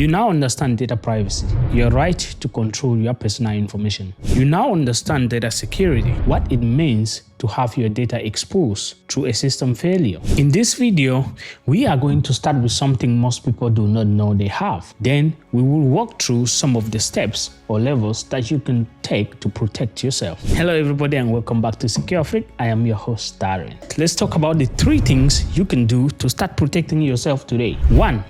You now understand data privacy, your right to control your personal information. You now understand data security, what it means to have your data exposed through a system failure. In this video, we are going to start with something most people do not know they have. Then we will walk through some of the steps or levels that you can take to protect yourself. Hello everybody and welcome back to Secure Freak. I am your host Darren. Let's talk about the 3 things you can do to start protecting yourself today. 1.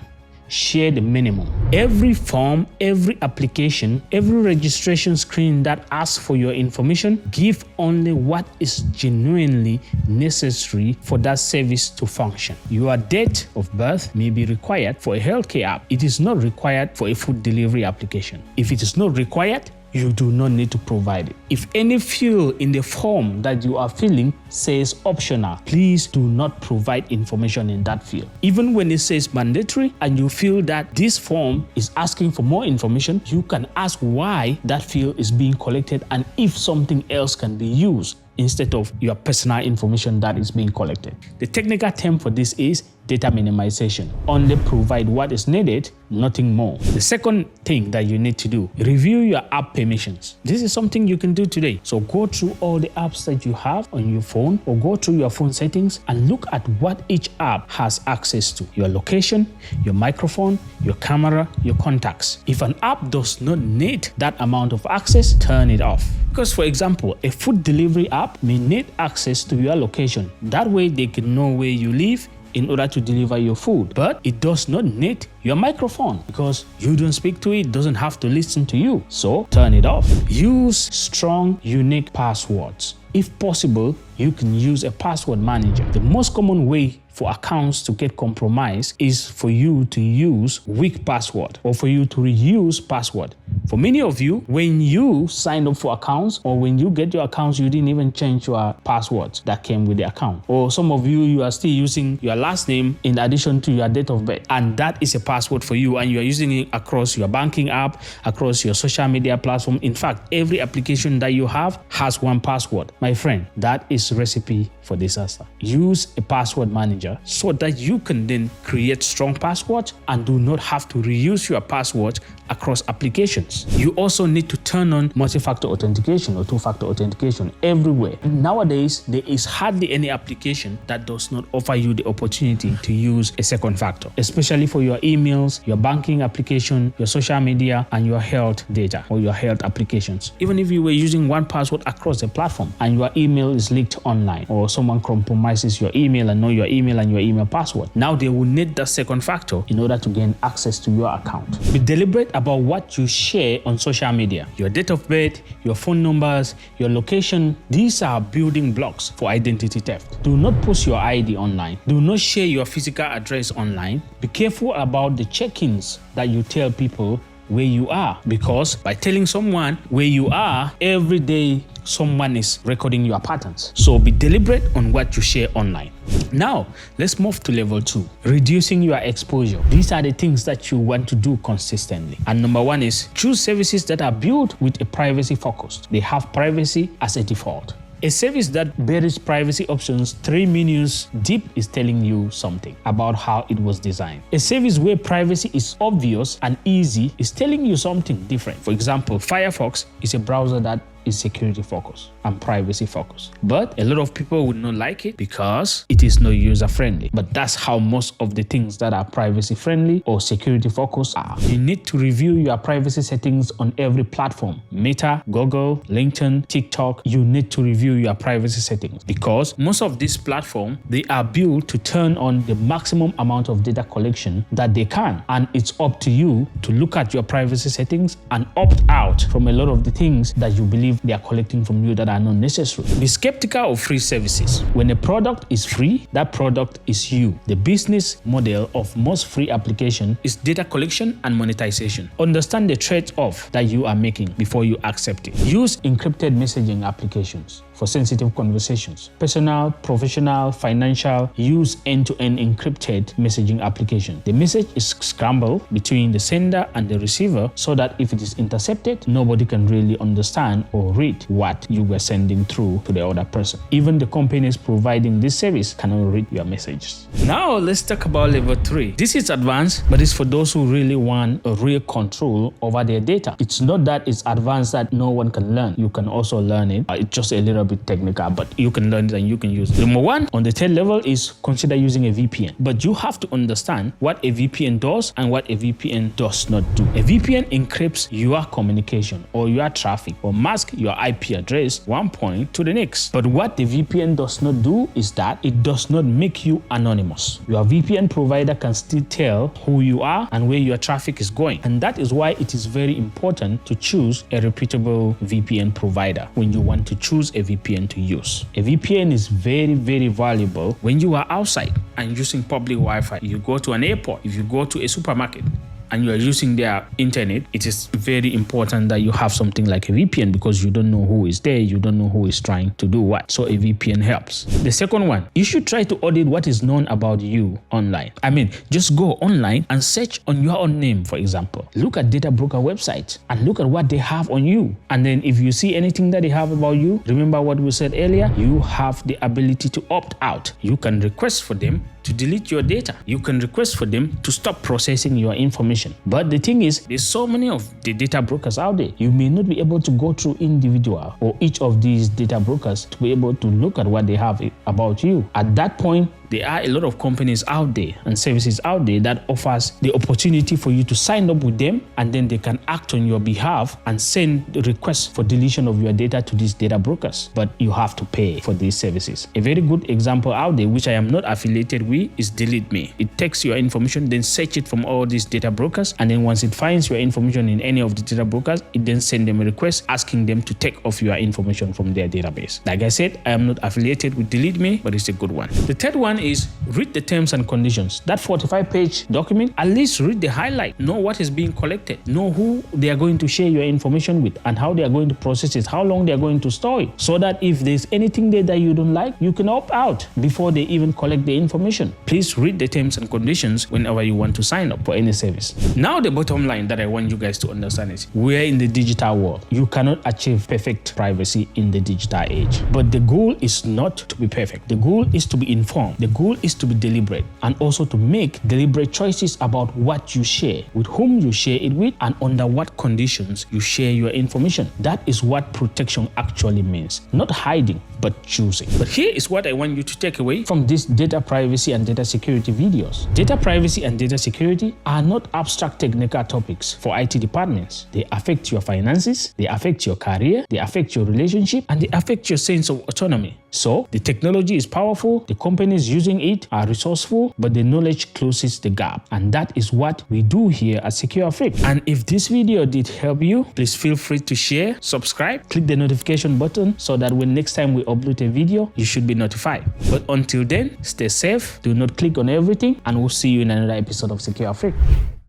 Share the minimum. Every form, every application, every registration screen that asks for your information, give only what is genuinely necessary for that service to function. Your date of birth may be required for a healthcare app. It is not required for a food delivery application. If it is not required, you do not need to provide it. If any field in the form that you are filling says optional, please do not provide information in that field. Even when it says mandatory and you feel that this form is asking for more information, you can ask why that field is being collected and if something else can be used instead of your personal information that is being collected. The technical term for this is data minimization. Only provide what is needed, nothing more. The second thing that you need to do, review your app permissions. This is something you can do today. So go through all the apps that you have on your phone or go through your phone settings and look at what each app has access to. Your location, your microphone, your camera, your contacts. If an app does not need that amount of access, turn it off. Because for example, a food delivery app may need access to your location. That way they can know where you live in order to deliver your food. But it does not need your microphone because you don't speak to it, doesn't have to listen to you. So turn it off. Use strong, unique passwords. If possible, you can use a password manager. The most common way for accounts to get compromised is for you to use weak password or for you to reuse password. For many of you, when you sign up for accounts or when you get your accounts, you didn't even change your passwords that came with the account. Or some of you are still using your last name in addition to your date of birth. And that is a password for you and you are using it across your banking app, across your social media platform. In fact, every application that you have has one password. My friend, that is recipe for disaster. Use a password manager so that you can then create strong passwords and do not have to reuse your password across applications. You also need to turn on multi-factor authentication or two-factor authentication everywhere. Nowadays, there is hardly any application that does not offer you the opportunity to use a second factor, especially for your emails, your banking application, your social media, and your health data or your health applications. Even if you were using one password across the platform and your email is leaked online or someone compromises your email and know your email and your email password, now they will need that second factor in order to gain access to your account. Be deliberate about what you share on social media. Your date of birth, your phone numbers, your location, these are building blocks for identity theft. Do not post your ID online. Do not share your physical address online. Be careful about the check-ins that you tell people where you are, because by telling someone where you are, every day someone is recording your patterns. So be deliberate on what you share online. Now, let's move to level 2, reducing your exposure. These are the things that you want to do consistently. And number 1 is choose services that are built with a privacy focus. They have privacy as a default. A service that buries privacy options 3 menus deep is telling you something about how it was designed. A service where privacy is obvious and easy is telling you something different. For example, Firefox is a browser that is security focused and privacy focused. But a lot of people would not like it because it is not user friendly. But that's how most of the things that are privacy friendly or security focused are. You need to review your privacy settings on every platform. Meta, Google, LinkedIn, TikTok. You need to review your privacy settings because most of these platforms, they are built to turn on the maximum amount of data collection that they can. And it's up to you to look at your privacy settings and opt out from a lot of the things that you believe they are collecting from you that are not necessary. Be skeptical of free services. When a product is free, that product is you. The business model of most free applications is data collection and monetization. Understand the trade-off that you are making before you accept it. Use encrypted messaging applications. for sensitive conversations. Personal, professional, financial, use end-to-end encrypted messaging application. The message is scrambled between the sender and the receiver so that if it is intercepted, nobody can really understand or read what you were sending through to the other person. Even the companies providing this service cannot read your messages. Now let's talk about level 3. This is advanced, but it's for those who really want a real control over their data. It's not that it's advanced that no one can learn. You can also learn it. It's just a little bit technical, but you can learn it and you can use it. Number 1 on the third level is consider using a VPN. But you have to understand what a VPN does and what a VPN does not do. A VPN encrypts your communication or your traffic or mask your IP address one point to the next. But what the VPN does not do is that it does not make you anonymous. Your VPN provider can still tell who you are and where your traffic is going. And that is why it is very important to choose a reputable VPN provider when you want to choose a VPN to use. A VPN is very, very valuable when you are outside and using public Wi-Fi. You go to an airport, if you go to a supermarket, and you are using their internet, it is very important that you have something like a VPN because you don't know who is there, you don't know who is trying to do what. So a VPN helps. The second one, you should try to audit what is known about you online. Just go online and search on your own name, for example. Look at data broker websites and look at what they have on you. And then if you see anything that they have about you, remember what we said earlier, you have the ability to opt out. You can request for them to delete your data. You can request for them to stop processing your information. But the thing is, there's so many of the data brokers out there. You may not be able to go through individual or each of these data brokers to be able to look at what they have about you. At that point, there are a lot of companies out there and services out there that offers the opportunity for you to sign up with them, and then they can act on your behalf and send the requests for deletion of your data to these data brokers. But you have to pay for these services. A very good example out there, which I am not affiliated with, is Delete Me. It takes your information, then search it from all these data brokers, and then once it finds your information in any of the data brokers, it then sends them a request asking them to take off your information from their database. Like I said, I am not affiliated with Delete Me, but it's a good one. The third one is read the terms and conditions. That 45-page document, at least read the highlight. Know what is being collected. Know who they are going to share your information with and how they are going to process it, how long they are going to store it, so that if there's anything there that you don't like, you can opt out before they even collect the information. Please read the terms and conditions whenever you want to sign up for any service. Now the bottom line that I want you guys to understand is we're in the digital world. You cannot achieve perfect privacy in the digital age. But the goal is not to be perfect. The goal is to be informed. The goal is to be deliberate and also to make deliberate choices about what you share, with whom you share it with, and under what conditions you share your information. That is what protection actually means. Not hiding, but choosing. But here is what I want you to take away from this data privacy and data security videos. Data privacy and data security are not abstract technical topics for IT departments. They affect your finances, they affect your career, they affect your relationship, and they affect your sense of autonomy. So the technology is powerful, the companies using it are resourceful, but the knowledge closes the gap. And that is what we do here at Secure Afrique. And if this video did help you, please feel free to share, subscribe, click the notification button so that when next time we upload a video, you should be notified. But until then, stay safe, do not click on everything, and we'll see you in another episode of Secure Afrique.